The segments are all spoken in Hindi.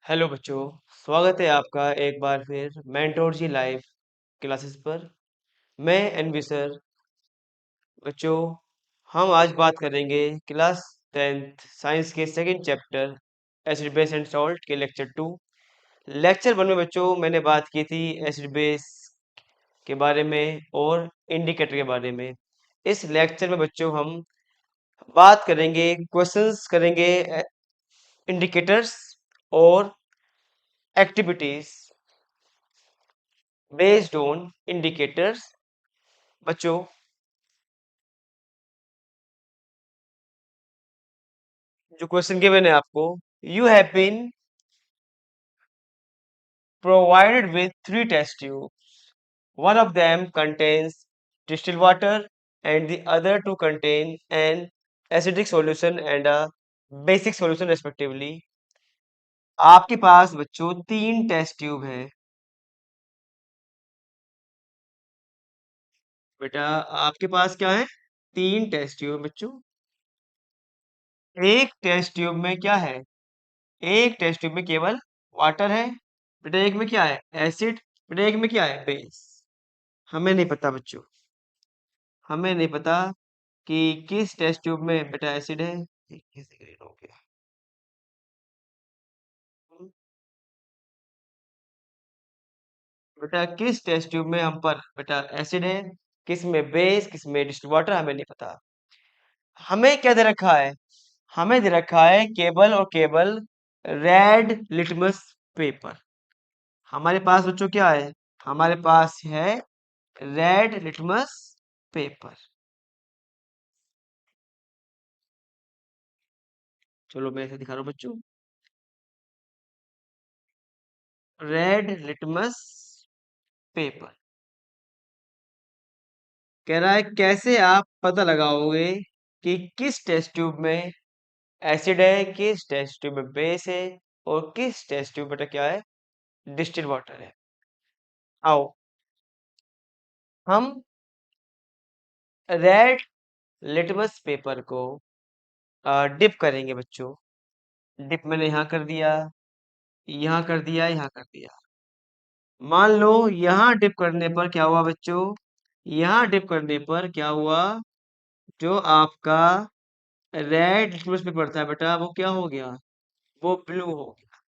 हेलो बच्चों। स्वागत है आपका एक बार फिर मेंटोर जी लाइव क्लासेस पर। मैं एनवी सर। बच्चों, हम आज बात करेंगे क्लास 10th साइंस के second chapter acid base and salt के लेक्चर 2। लेक्चर 1 में बच्चों मैंने बात की थी एसिड बेस के बारे में और इंडिकेटर के बारे में। इस लेक्चर में बच्चों हम बात करेंगे, क्वेश्चंस करेंगे इंडिकेटर्स और एक्टिविटीज बेस्ड ऑन इंडिकेटर्स। बच्चों, जो क्वेश्चन गिवन है आपको, you have been provided with three test tube, one of them contains distilled water and the other two contain an acidic solution and a basic solution respectively। आपके पास बच्चों तीन टेस्ट ट्यूब है। बेटा, आपके पास क्या है? तीन टेस्ट ट्यूब बच्चों। एक टेस्ट ट्यूब में क्या है? एक टेस्ट ट्यूब में केवल वाटर है। बेटा, एक में क्या है? एसिड। बेटा, एक में क्या है? बेस। हमें नहीं पता बच्चों, हमें नहीं पता कि किस टेस्ट ट्यूब में बेटा एसिड है। ये कैसे ग्रीन हो गया? बेटा, किस टेस्ट ट्यूब में हम पर बेटा एसिड है, किस में बेस, किस में डिस्टिल्ड वाटर, हमें नहीं पता। हमें क्या दे रखा है? हमें दे रखा है केवल और केवल रेड लिटमस पेपर। हमारे पास बच्चों क्या है? हमारे पास है रेड लिटमस पेपर। चलो मैं ऐसे दिखा रहा हूँ बच्चों। रेड लिटमस पेपर कह रहा है कैसे आप पता लगाओगे कि किस टेस्ट ट्यूब में एसिड है, किस टेस्ट ट्यूब में बेस है और किस टेस्ट ट्यूब में क्या है, डिस्टिल वाटर है। आओ हम रेड लिटमस पेपर को डिप करेंगे बच्चों। डिप मैंने यहाँ कर दिया, यहाँ कर दिया, यहाँ कर दिया। मान लो यहाँ डिप करने पर क्या हुआ बच्चों? यहाँ डिप करने पर क्या हुआ? जो आपका रेड लिटमस पेपर था बेटा, वो क्या हो गया? वो ब्लू हो गया।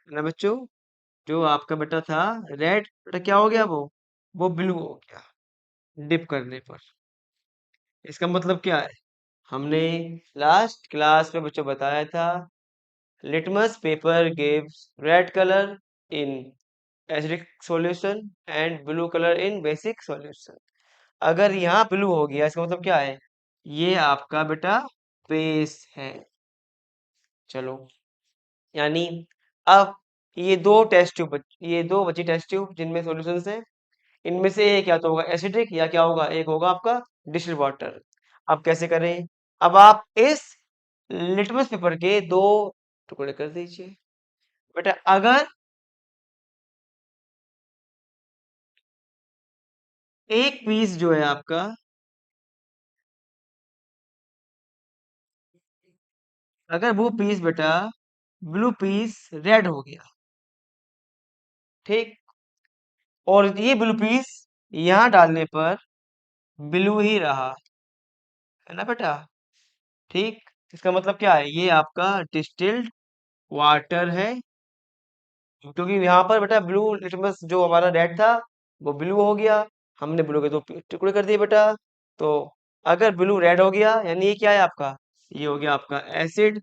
है ना बच्चों? जो आपका बेटा था रेड, बेटा क्या हो गया? वो ब्लू हो गया डिप करने पर। इसका मतलब क्या है? हमने लास्ट क्लास में बच्चों बताया था litmus paper gives red colour in acidic solution and blue colour in basic solution. अगर यहाँ ब्लू हो गया, इसका मतलब क्या है? ये आपका बेटा बेस है। चलो, यानी अब ये दो टेस्ट ट्यूब, ये दो बची टेस्ट ट्यूब जिनमें सॉल्यूशंस है, इनमें से एक या तो होगा एसिडिक या क्या होगा, एक होगा आपका डिस्टिल्ड वाटर। अब कैसे करें? अब आप इस लिटमस पेपर के दो टुकड़े कर दीजिए। बेटा, अगर एक पीस जो है आपका, अगर वो पीस बेटा ब्लू पीस रेड हो गया, ठीक, और ये ब्लू पीस यहाँ डालने पर ब्लू ही रहा, है ना बेटा? ठीक, इसका मतलब क्या है? ये आपका डिस्टिल्ड वाटर है। क्योंकि यहाँ पर बेटा ब्लू लिटमस जो हमारा रेड था वो ब्लू हो गया। हमने ब्लू के दो टुकड़े कर दिए बेटा। तो अगर ब्लू रेड हो गया यानी ये क्या है आपका? ये हो गया आपका एसिड।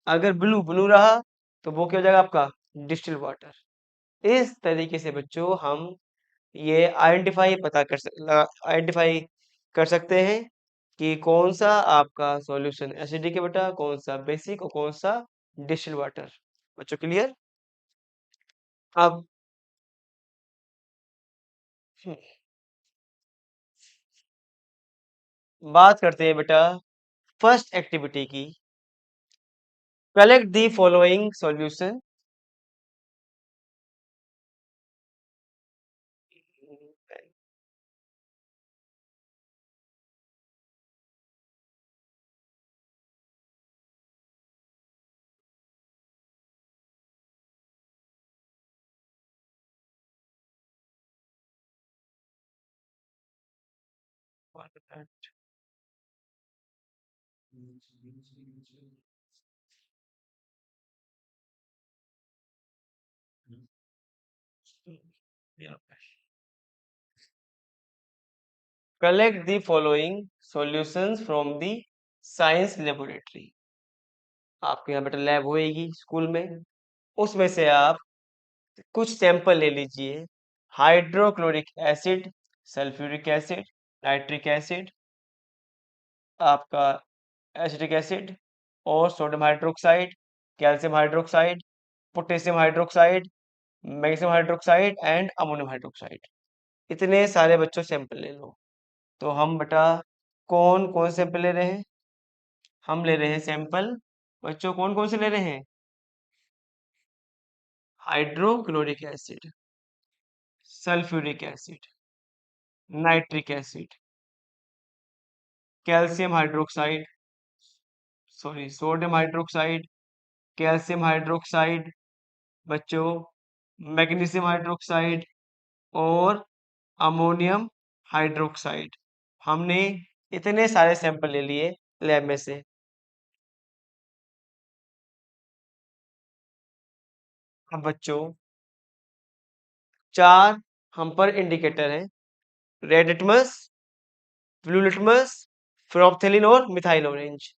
अगर ब्लू ब्लू रहा तो वो क्या हो जाएगा आपका? Distil water. इस तरीके से बच्चों हम ये आइडेंटिफाई कर सकते हैं कि कौन सा आपका सॉल्यूशन एसिडिक है बेटा, कौन सा बेसिक और कौन सा डिस्टिल वाटर। बच्चों क्लियर? अब हम्म, बात करते हैं बेटा फर्स्ट एक्टिविटी की। Collect the following solution. Collect the following solutions from the science laboratory. आपके यहाँ बेटा लैब होएगी स्कूल में, उसमें से आप कुछ सैंपल ले लीजिए। Hydrochloric acid, sulphuric acid, nitric acid, आपका एसिटिक एसिड और sodium hydroxide, calcium hydroxide, potassium hydroxide, magnesium hydroxide and ammonium hydroxide. इतने सारे बच्चों सैंपल ले लो। तो हम बेटा कौन कौन से सैंपल ले रहे हैं? हम ले रहे हैं सैंपल बच्चों कौन कौन से ले रहे हैं? Hydrochloric acid, sulphuric acid, nitric acid, calcium hydroxide, sorry sodium hydroxide, calcium hydroxide बच्चों, मैग्नीशियम हाइड्रोक्साइड और अमोनियम हाइड्रोक्साइड। हमने इतने सारे सैंपल ले लिए लैब में से। अब बच्चों चार हम पर इंडिकेटर हैं, रेड लिटमस, ब्लू लिटमस, प्रोपथेलिन और मिथाइल ऑरेंज।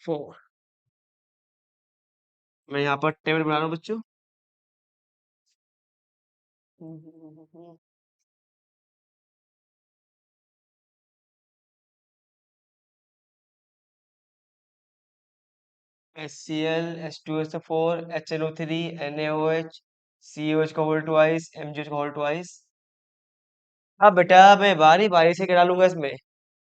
4। मैं यहाँ पर टेबल बना रहा हूँ बच्चों। HCl, H2SO4, HNO3, NaOH, COH का होल ट्वाइस, MgH का होल ट्वाइस। अब बेटा मैं बारी बारी से गिरा लूंगा इसमें।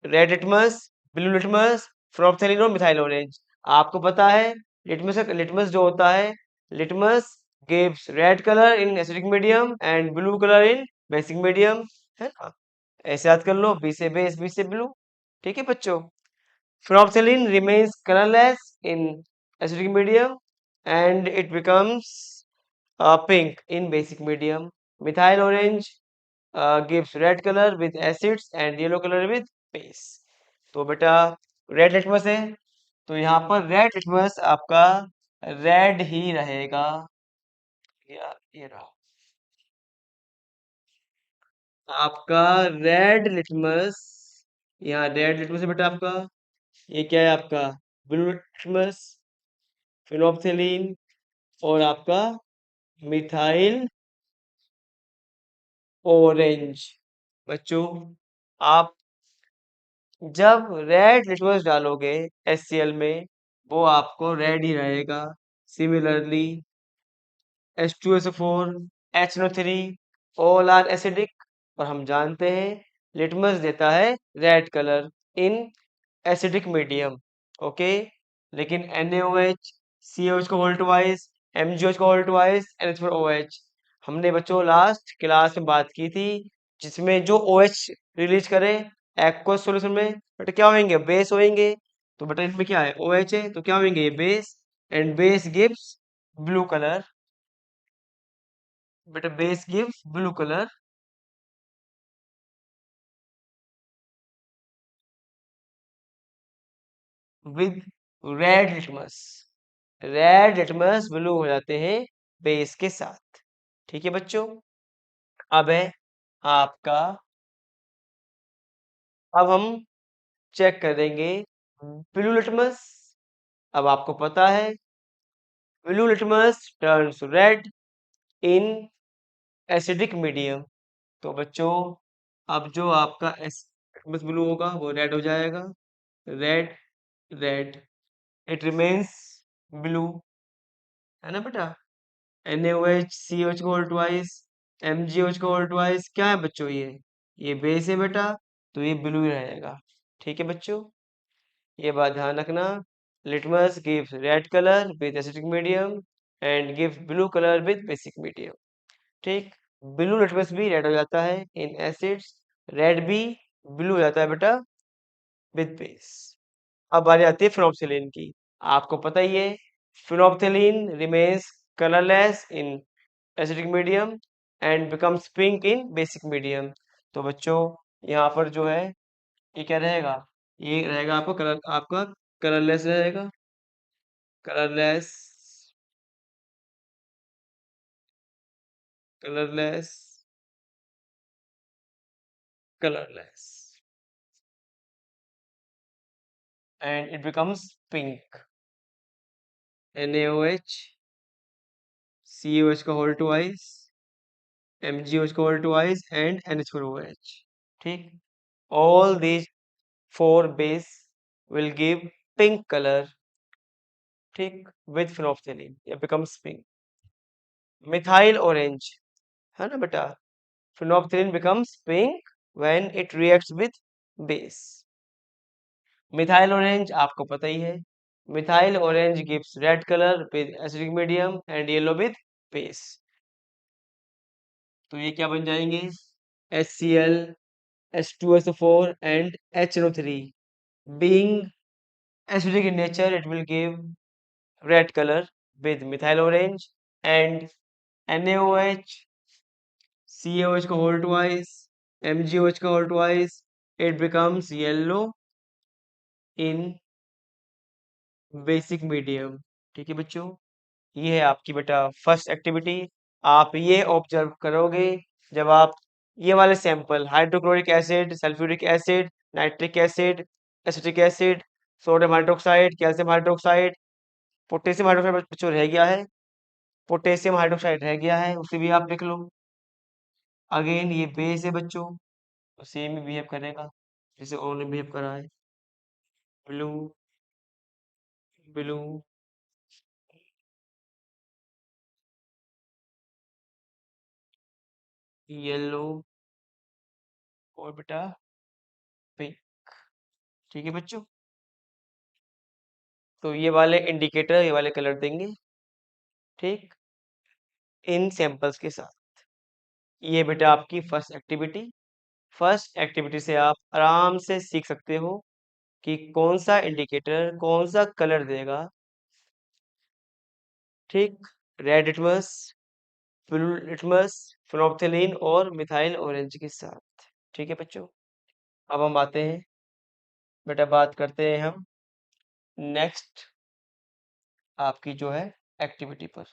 रेड लिटमस, ब्लू लिटमस, प्रोपथेलिन और मिथाइल ऑरेंज। आपको पता है लिटमस जो होता है, litmus gives red colour in acidic medium and blue colour in basic medium, है ना? ऐसे याद कर लो, बी से बेस, बी से ब्लू। ठीक है बच्चों। Phenoxylin remains colorless in acidic medium and it becomes pink in basic medium. Methyl orange gives red color with acids and yellow color with base. तो बेटा रेड लिटमस है, तो यहाँ पर रेड लिटमस आपका रेड ही रहेगा। ये रहा आपका रेड लिटमस। यहाँ रेड लिटमस है बेटा आपका। ये क्या है आपका? ब्लू लिटमस, फिनोप्थेलिन और आपका मिथाइल ऑरेंज। बच्चों आप जब रेड लिटमस डालोगे HCl में, वो आपको रेड ही रहेगा। Similarly H2SO4, HNO3 all are acidic और हम जानते हैं लिटमस देता है रेड कलर इन एसिडिक मीडियम। ओके, लेकिन NaOH, COH का होल ट्वाइस, MgOH का होल ट्वाइस, NH4OH हमने बच्चों लास्ट क्लास में बात की थी, जिसमें जो OH रिलीज करे एक्वस सॉल्यूशन में, बट क्या होंगे? बेस होंगे। तो बेटा इसमें क्या है? OH है, तो क्या होंगे? ये base and base gives blue colour. बेटा base gives blue colour with red litmus. Red litmus blue हो जाते हैं बेस के साथ। ठीक है बच्चों। अब है आपका, अब हम चेक करेंगे ब्लू लिटमस। अब आपको पता है ब्लू लिटमस टर्न्स रेड इन एसिडिक मीडियम। तो बच्चों अब जो आपका लिटमस ब्लू होगा वो रेड हो जाएगा। Red, red, it remains blue, है ना बेटा? NaOH, COH का होल ट्वाइस, MgOH का होल ट्वाइस क्या है बच्चों? ये बेस है बेटा, तो ये ब्लू ही रहेगा। ठीक है बच्चों, ये बात ध्यान रखना। Litmus gives red colour with acidic medium and gives blue colour with basic medium. ठीक, ब्लू लिटमस भी रेड हो जाता है इन एसिड्स, रेड भी ब्लू हो जाता है बेटा विद बेस। अब बारी आती है फ्लोक्सिलिन की। आपको पता ही है Phenolphthalein remains colorless in acidic medium and becomes pink in basic medium। तो बच्चों यहाँ पर जो है ये क्या रहेगा, ये रहेगा आपका कलर, आपका कलरलेस रहेगा, colourless, colourless, colourless, and it becomes pink। NaOH, CaOH का whole twice, MgOH का whole twice and NH4OH। ठीक, all these four base will give pink color, ठीक, with phenolphthalein it becomes pink। Methyl orange, है ना बेटा, phenolphthalein becomes pink when it reacts with base। Methyl orange आपको पता ही है, methyl orange gives red color with acidic medium and yellow with base। तो ये क्या बन जाएंगे, HCl, H2SO4 and HNO3। being acidic in nature it will give red color with methyl orange and NaOH, CaOH का whole twice, MgOH का whole twice, it becomes yellow in basic medium। ठीक है बच्चों, ये है आपकी बेटा फर्स्ट एक्टिविटी। आप ये ऑब्जर्व करोगे जब आप ये वाले sample hydrochloric acid, sulphuric acid, nitric acid, acetic acid, sodium hydroxide, calcium hydroxide, potassium hydroxide बच्चों रह गया है, पोटेशियम हाइड्रोक्साइड रह गया है, उसे भी आप लिख लो। अगेन ये बेस है बच्चों, तो सेम ही बिहेव करेगा जैसे ओ ने बिहेव करा है। ब्लू, ब्लू, येलो और बेटा पिंक। ठीक है बच्चों, तो ये वाले इंडिकेटर, ये वाले कलर देंगे, ठीक, इन सैंपल्स के साथ। ये बेटा आपकी फर्स्ट एक्टिविटी। फर्स्ट एक्टिविटी से आप आराम से सीख सकते हो कि कौन सा इंडिकेटर कौन सा कलर देगा। ठीक, रेड लिटमस, ब्लू लिटमस, फिनोप्थेलिन और मिथाइल ऑरेंज के साथ। ठीक है बच्चों, अब हम आते हैं बेटा, बात करते हैं हम नेक्स्ट आपकी जो है एक्टिविटी पर।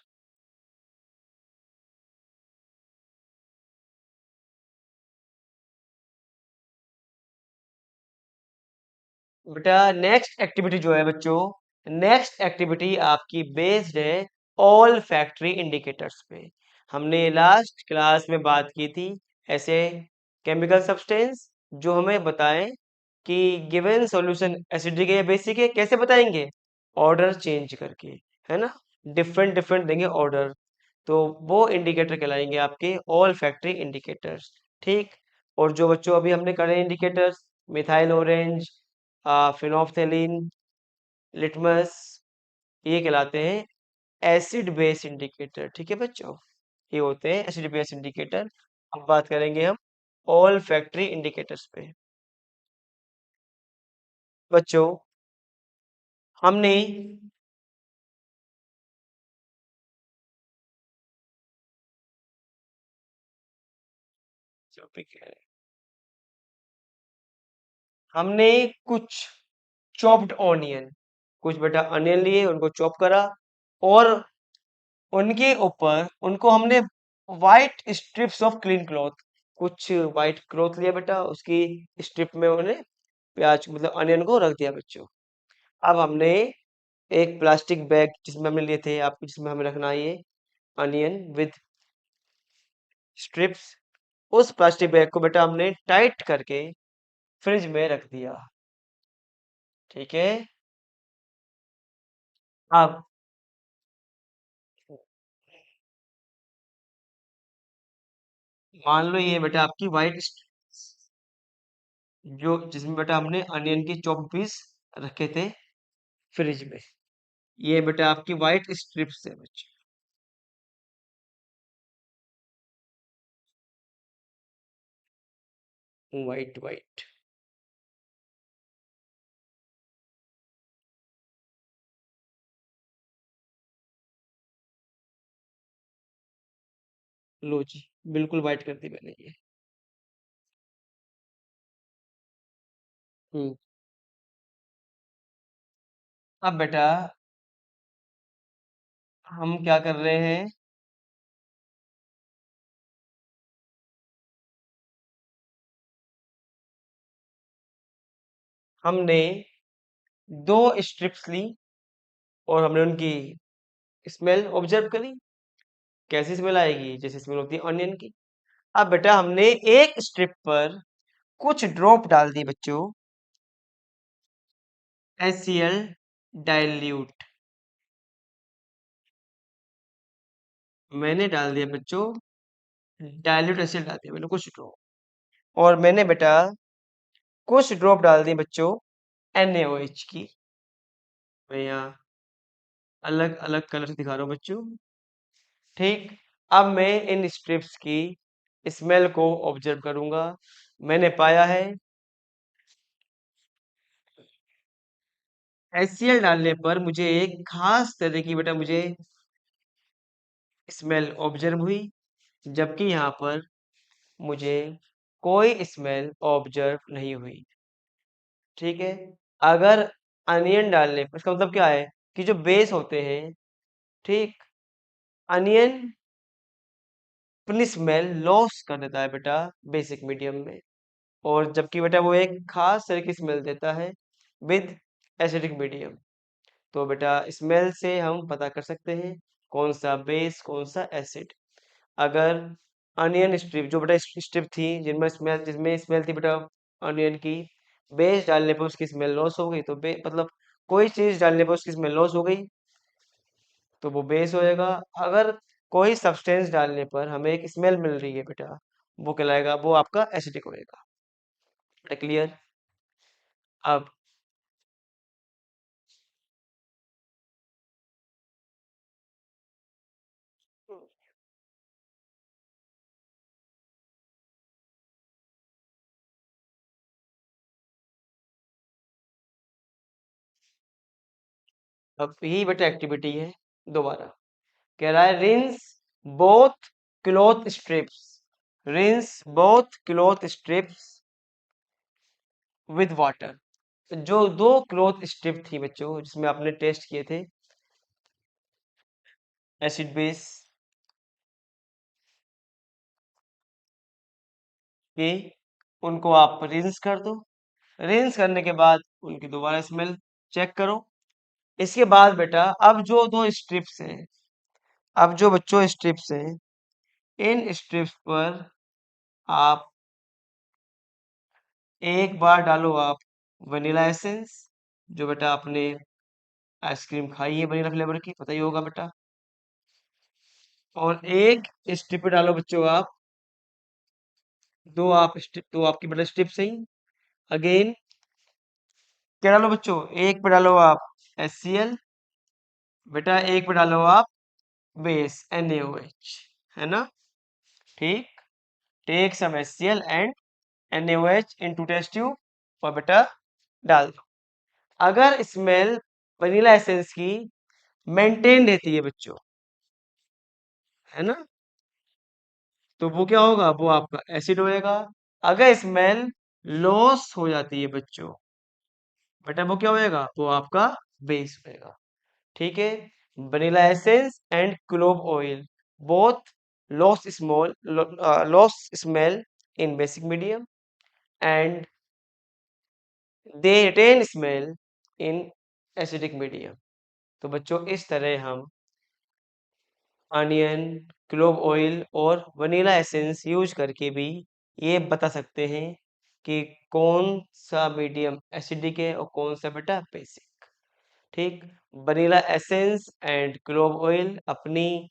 बेटा नेक्स्ट एक्टिविटी जो है बच्चों, नेक्स्ट एक्टिविटी आपकी बेस्ड है ऑल फैक्ट्री इंडिकेटर्स पे। हमने लास्ट क्लास में बात की थी ऐसे केमिकल सब्सटेंस जो हमें बताएं कि गिवन सॉल्यूशन एसिडिक है या बेसिक है, कैसे बताएंगे, ऑर्डर चेंज करके, है ना, डिफरेंट डिफरेंट देंगे ऑर्डर। तो वो इंडिकेटर कहलाएंगे आपके ऑल फैक्ट्री इंडिकेटर्स। ठीक, और जो बच्चों अभी हमने करे indicators, methyl orange, phenolphthalein, litmus, ये कहलाते हैं एसिड बेस इंडिकेटर। ठीक है बच्चों, ये होते हैं एसिड बेस इंडिकेटर। अब बात करेंगे हम ऑल फैक्ट्री इंडिकेटर्स पे। बच्चों हमने हमने कुछ चॉप्ड ऑनियन, कुछ बेटा अनियन लिए, उनको चॉप करा और उनके ऊपर उनको हमने white strips of clean cloth, कुछ वाइट क्लॉथ लिया बेटा, उसकी स्ट्रिप में उन्हें प्याज मतलब अनियन को रख दिया बच्चों। अब हमने एक प्लास्टिक बैग जिसमें हमने लिए थे आपको, जिसमें हमें रखना है ये अनियन विद स्ट्रिप्स, उस प्लास्टिक बैग को बेटा हमने टाइट करके फ्रिज में रख दिया। ठीक है, अब मान लो ये बेटा आपकी वाइट, जो जिसमें बेटा हमने अनियन की चॉप पीस रखे थे फ्रिज में, ये बेटा आपकी वाइट स्ट्रिप्स है बच्चे। वाइट वाइट, लो जी, बिल्कुल वाइट कर दी मैंने ये। हम्म। अब बेटा हम क्या कर रहे हैं? हमने दो स्ट्रिप्स ली और हमने उनकी स्मेल ऑब्जर्व करी। कैसी स्मेल आएगी? जैसे स्मेल होती है ऑनियन की। अब बेटा हमने एक स्ट्रिप पर कुछ ड्रॉप डाल दिए बच्चों, HCl डाइल्यूट। मैंने डाल दिया बच्चों, डाइल्यूट HCl डाल दिया मैंने कुछ ड्रॉप। और मैंने बेटा कुछ ड्रॉप डाल दिए बच्चों NaOH की। मैं यहाँ अलग अलग कलर दिखा रहा हूँ बच्चों। ठीक। अब मैं इन स्ट्रिप्स की स्मेल को ऑब्जर्व करूंगा। मैंने पाया है HCl डालने पर मुझे एक खास तरह की बेटा मुझे स्मेल ऑब्जर्व हुई, जबकि यहाँ पर मुझे कोई स्मेल ऑब्जर्व नहीं हुई। ठीक है। अगर अनियन डालने पर इसका मतलब क्या है कि जो बेस होते हैं, ठीक, अनियन अपनी स्मेल लॉस कर देता है बेटा बेसिक मीडियम में, और जबकि बेटा वो एक खास तरह की स्मेल देता है विद एसिडिक मीडियम। तो बेटा स्मेल से हम पता कर सकते हैं कौन सा बेस कौन सा एसिड। अगर अनियन स्ट्रिप जो बेटा स्ट्रिप थी जिसमें स्मेल थी बेटा अनियन की, बेस डालने पर उसकी स्मेल लॉस हो गई, तो मतलब कोई चीज डालने पर उसकी स्मेल लॉस हो गई तो वो बेस होएगा। अगर कोई सब्सटेंस डालने पर हमें एक स्मेल मिल रही है बेटा, वो कहलाएगा, वो आपका एसिडिक होएगा। बेटा क्लियर? अब अब यही बेटा एक्टिविटी है। दोबारा कह रहा है rinse both cloth strips, rinse both cloth strips with water. जो दो क्लॉथ स्ट्रिप थी बच्चों जिसमें आपने टेस्ट किए थे एसिड बेस के, उनको आप रिंस कर दो। रिंस करने के बाद उनकी दोबारा स्मेल चेक करो। इसके बाद बेटा अब जो दो स्ट्रिप्स हैं, अब जो बच्चों स्ट्रिप्स हैं, इन स्ट्रिप्स पर आप एक बार डालो आप वनीला एसेंस, जो बेटा आपने आइसक्रीम खाई है वनीला फ्लेवर की, पता ही होगा बेटा। और एक स्ट्रिप पे डालो बच्चों आप, दो आपकी बेटा स्ट्रिप सही। अगेन क्या डालो बच्चों? एक पे डालो आप HCl, बेटा एक पे डालो आप बेस NaOH, है ना? ठीक। Take some HCl and NaOH into test tube और बेटा डाल दो। अगर स्मेल वनीला एसेंस की मेंटेन रहती है बच्चों, है ना, तो वो क्या होगा? वो आपका एसिड होएगा। अगर स्मेल लॉस हो जाती है बच्चों, बेटा वो क्या होएगा? वो आपका बेस होएगा। ठीक है। Vanilla essence and clove oil both loss smell in basic medium and they retain smell in acidic medium. तो बच्चों इस तरह हम अनियन, क्लोव ऑयल और वनीला एसेंस यूज करके भी ये बता सकते हैं कि कौन सा मीडियम एसिडिक है और कौन सा बेटा बेसिक। ठीक। Vanilla essence and clove oil अपनी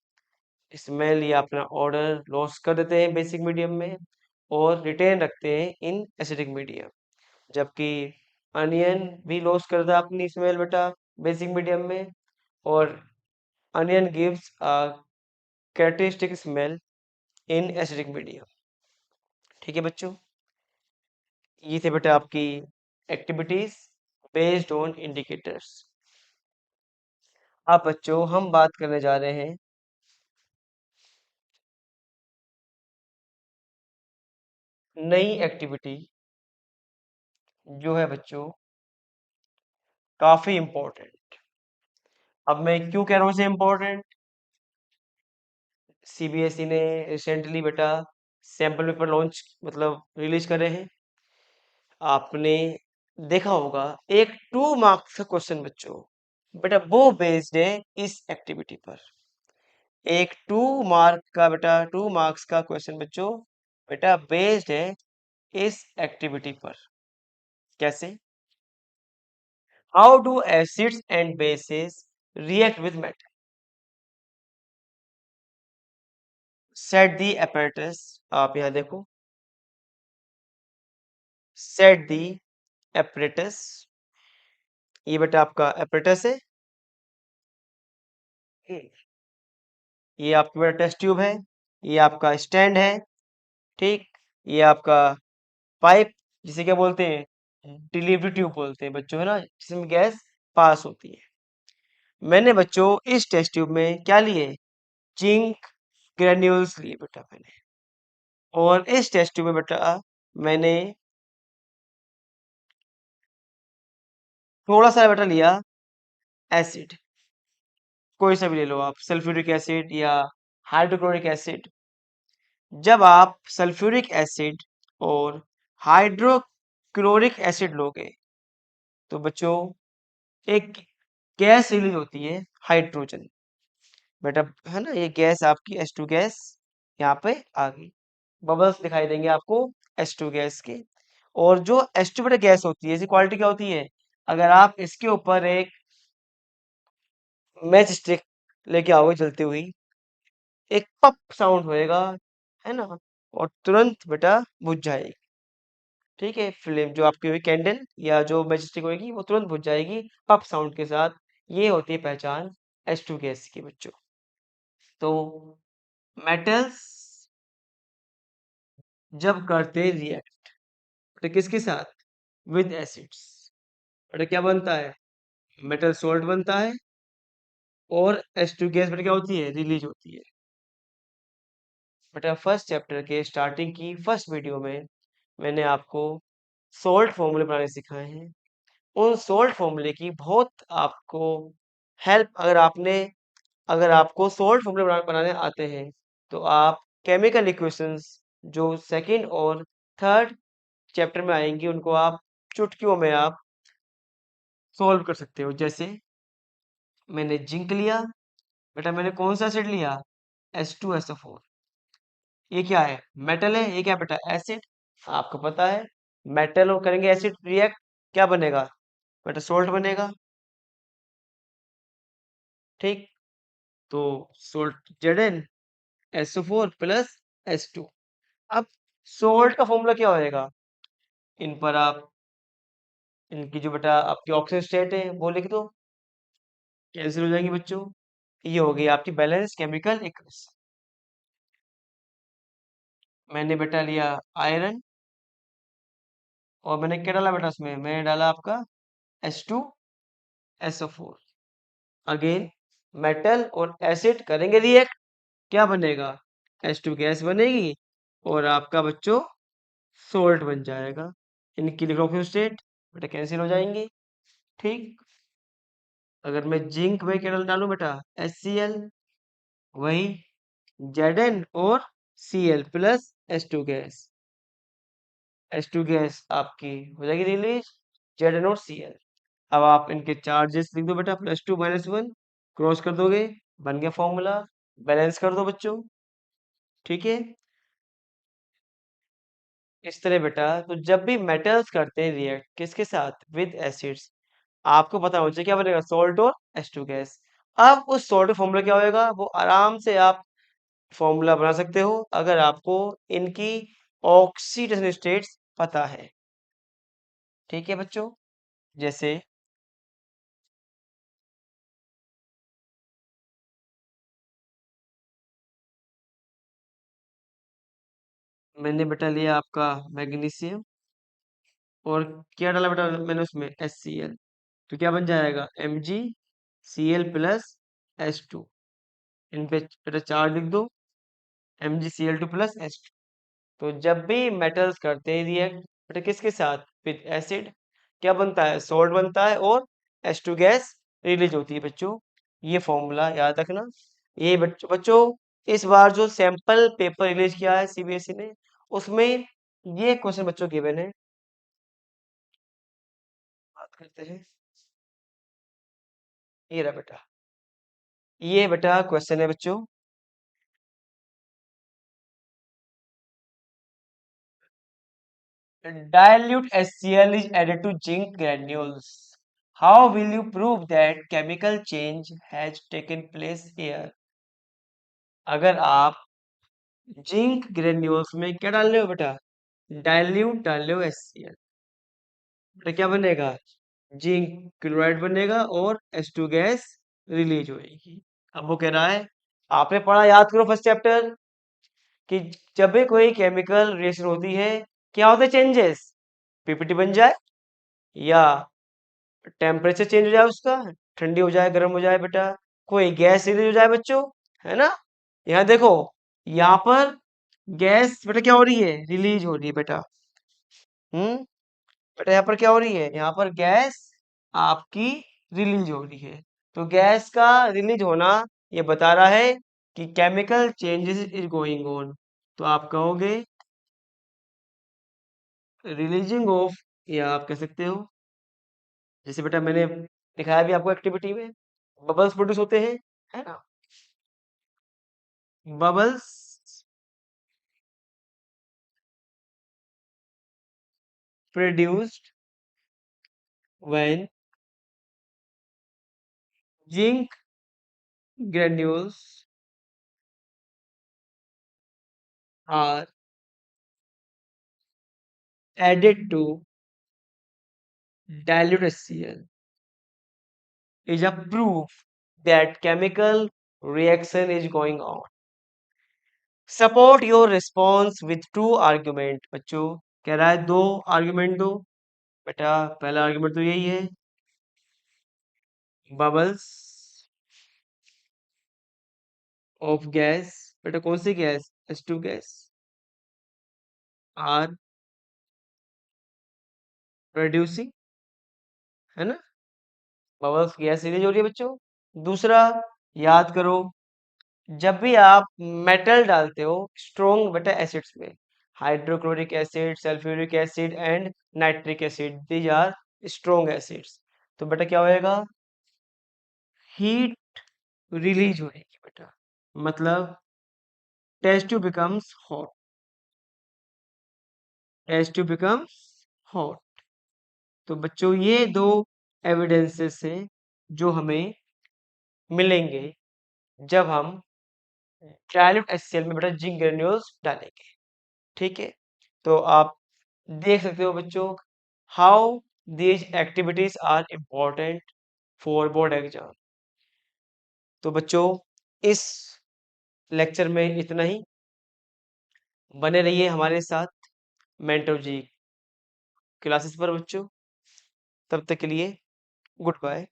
स्मेल या अपना ऑर्डर लॉस कर देते हैं बेसिक मीडियम में और रिटेन रखते हैं इन एसिडिक मीडियम, जबकि अनियन भी लॉस करता है अपनी स्मेल बेटा बेसिक मीडियम में, और onion gives a characteristic smell in acidic medium। ठीक है बच्चों, ये थे बेटा आपकी एक्टिविटीज बेस्ड ऑन इंडिकेटर्स। अब बच्चों हम बात करने जा रहे हैं नई एक्टिविटी जो है बच्चों काफी इंपॉर्टेंट। अब मैं क्यों कह रहा हूँ इसे इम्पोर्टेंट? सीबीएसई ने रिसेंटली बेटा सैंपल पेपर लॉन्च मतलब रिलीज करे हैं। आपने देखा होगा एक 2 मार्क्स का क्वेश्चन बच्चों, बेटा वो बेस्ड है इस एक्टिविटी पर। एक 2 मार्क का बेटा 2 मार्क्स का क्वेश्चन बच्चों बेटा बेस्ड है इस एक्टिविटी पर। कैसे? How do acids and bases react with metal? Set the apparatus, आप यहां देखो, सेट दी apparatus, ये बेटा आपका apparatus है। ये आपका बेटा टेस्ट ट्यूब है, ये आपका स्टैंड है, ठीक। ये आपका पाइप, जिसे क्या बोलते हैं, डिलीवरी ट्यूब बोलते हैं बच्चों, है ना, जिसमें गैस पास होती है। मैंने बच्चों इस टेस्ट ट्यूब में क्या लिए? जिंक ग्रेन्यूल्स लिए बेटा मैंने। और इस टेस्ट ट्यूब में बेटा मैंने थोड़ा सा बेटा लिया एसिड, कोई सा भी ले लो आप, सल्फ्यूरिक एसिड या हाइड्रोक्लोरिक एसिड। जब आप सल्फ्यूरिक एसिड और हाइड्रोक्लोरिक एसिड लोगे तो बच्चों एक गैस रिलीज होती है, हाइड्रोजन, बेटा, है ना, ये गैस आपकी H2 गैस यहाँ पे आ गई। बबल्स दिखाई देंगे आपको H2 गैस के। और जो H2 बेटा गैस होती है, इसकी क्वालिटी क्या होती है? अगर आप इसके ऊपर एक मैच स्टिक लेके आओगे जलती हुई, एक पप साउंड होएगा, है ना, और तुरंत बेटा बुझ जाएगी। ठीक है, फ्लेम जो आपकी हुई कैंडल या जो मैच स्टिक होगी वो तुरंत बुझ जाएगी पप साउंड के साथ। ये होती है पहचान H2 गैस की बच्चों। तो मेटल्स जब करते रिएक्ट तो किसके साथ? विद एसिड्स, बेटा क्या बनता है? मेटल सॉल्ट बनता है, और H2 गैस बेटा क्या होती है? रिलीज होती है। बेटा फर्स्ट चैप्टर के स्टार्टिंग की फर्स्ट वीडियो में मैंने आपको सॉल्ट फॉर्मूले बनाने सिखाए हैं। उन सॉल्ट फॉर्मूले की बहुत आपको हेल्प, अगर आपको सॉल्ट फॉर्मूले बनाने आते हैं तो आप केमिकल इक्वेशंस जो सेकंड और थर्ड चैप्टर में आएंगी उनको आप चुटकियों में आप सॉल्व कर सकते हो। जैसे मैंने जिंक लिया, बेटा मैंने कौन सा एसिड लिया? H2SO4। ये क्या है? मेटल है। ये क्या बेटा? एसिड। आपको पता है मेटल और करेंगे एसिड रिएक्ट, क्या बनेगा? बेटा सोल्ट बनेगा, ठीक। तो salt Zn SO4 plus H2। अब सोल्ट का फॉर्मूला क्या होएगा? इन पर आप इनकी जो बेटा आपकी ऑक्सीजन स्टेट है वो लिख दो, कैंसिल हो जाएंगी बच्चों। ये हो गई आपकी बैलेंस केमिकल इक्वेशन। मैंने बेटा लिया आयरन, और मैंने क्या डाला बेटा उसमें? मैंने डाला आपका H2SO4। अगेन मेटल और एसिड करेंगे रिएक्ट, क्या बनेगा? H2 गैस बनेगी, और आपका बच्चों सोल्ट बन जाएगा। इनकी लिखो ऑक्सीजन स्टेट, बेटा कैंसिल हो जाएंगी, ठीक। अगर मैं जिंक में क्या डालूं बेटा? HCl, वही Zn और Cl plus H2 gas. H2 gas आपकी हो जाएगी रिलीज, Zn और Cl। अब आप इनके चार्जेस लिख दो बेटा, +2 - 1 क्रॉस कर दोगे, बन गया फॉर्मूला। बैलेंस कर दो बच्चों, ठीक है। इस तरह बेटा तो जब भी मेटल्स करते हैं रिएक्ट किसके साथ? विद एसिड्स, आपको पता होना चाहिए क्या बनेगा? सोल्ट और H2 गैस। अब उस सोल्ट फॉर्मूला क्या होएगा वो आराम से आप फॉर्मूला बना सकते हो अगर आपको इनकी ऑक्सीडेशन स्टेट्स पता है, ठीक है बच्चों। जैसे मैंने बेटा लिया आपका मैग्नीशियम, और क्या डाला बेटा मैंने उसमें? HCl। तो क्या बन जाएगा? MgCl plus H2। इन पे बेटा चार्ज लिख दो, MgCl2 प्लस H2। तो जब भी मेटल्स करते हैं रिएक्ट बेटा किसके साथ विद एसिड, क्या बनता है, सोल्ट बनता है और H2 गैस रिलीज होती है बच्चों। ये फॉर्मूला याद रखना। ये बच्चों बच्चों इस बार जो सैंपल पेपर रिलीज किया है सीबीएसई ने, उसमें ये क्वेश्चन बच्चों गिवन है। बात करते हैं, ये रहा बेटा, ये बेटा क्वेश्चन है बच्चों। Dilute HCl is added to zinc granules. How will you prove that chemical change has taken place here? अगर आप जिंक ग्रेन्यूल्स में क्या डाल रहे हो बेटा, डाइल्यूट डाल रहे हो HCl, बेटा क्या बनेगा, जिंक क्लोराइड बनेगा और H2 गैस रिलीज होएगी। अब वो कह रहा है, आपने पढ़ा, याद करो फर्स्ट चैप्टर, कि जब भी कोई केमिकल रिएक्शन होती है क्या होते हैं चेंजेस, पीपीटी बन जाए या टेम्परेचर चेंज हो जाए उसका, ठंडी हो जाए गर्म हो जाए बेटा, कोई गैस रिलीज हो जाए बच्चों, है ना। यहाँ देखो, यहाँ पर गैस बेटा क्या हो रही है, रिलीज हो रही है बेटा। हम्म, बेटा यहाँ पर क्या हो रही है, यहाँ पर गैस आपकी रिलीज हो रही है। तो गैस का रिलीज होना ये बता रहा है कि chemical changes is going on. तो आप कहोगे रिलीजिंग ऑफ, या आप कह सकते हो, जैसे बेटा मैंने दिखाया भी आपको एक्टिविटी में, बबल्स प्रोड्यूस होते हैं, है ना, bubbles produced when zinc granules are added to dilute HCl is a proof that chemical reaction is going on. Support your response with two argument। बच्चों कह रहा है दो आर्ग्यूमेंट दो, बेटा पहला आर्ग्यूमेंट तो यही है, बबल्स ऑफ गैस, बेटा कौन सी gas, H2 gas, are producing, है ना, बबल्स गैस रिलीज हो रही है बच्चों। दूसरा, याद करो, जब भी आप मेटल डालते हो स्ट्रोंग बेटा एसिड्स में, hydrochloric acid, sulphuric acid and nitric acid, these are strong acids, तो बेटा क्या होएगा, हीट रिलीज होएगी बेटा, मतलब test tube becomes hot, test tube becomes hot. तो बच्चों ये दो एविडेंसेस हैं जो हमें मिलेंगे जब हम ट्रायल्यूट HCl में बेटा जिंक ग्रेन्यूल्स डालेंगे। ठीक है, तो आप देख सकते हो बच्चों, how these activities are important for board exam. तो बच्चों इस लेक्चर में इतना ही, बने रहिए हमारे साथ मेंटर जी क्लासेस पर बच्चों, तब तक के लिए गुड बाय।